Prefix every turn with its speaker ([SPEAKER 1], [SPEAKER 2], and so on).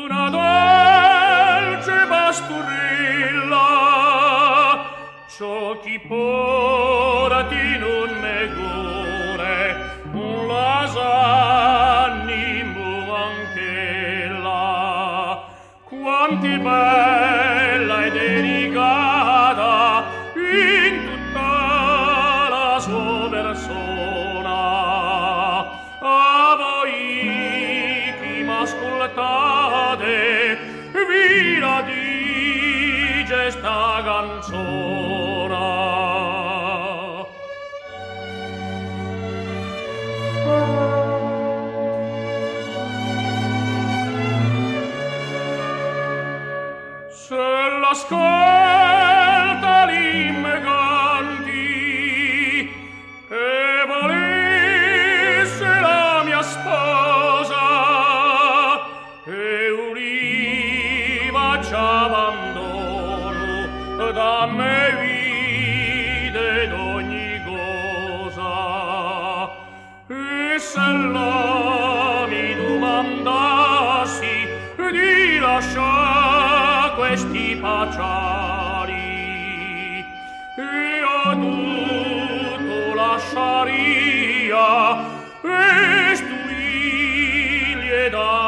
[SPEAKER 1] una dolce pasturella, ciò chi porti non me gore, un lasannimo anch'ella, quanti bella e delicata in tutta la sua persona. A voi chi m'ascoltate vi la dice sta canzona. Se l'ascolta l'inme canti e volesse la mia sposa e uriva ci abbandono da me vide d'ogni cosa, e se la mi domandassi di lasciar questi paciari, io tutto lasciaria e stuiglie da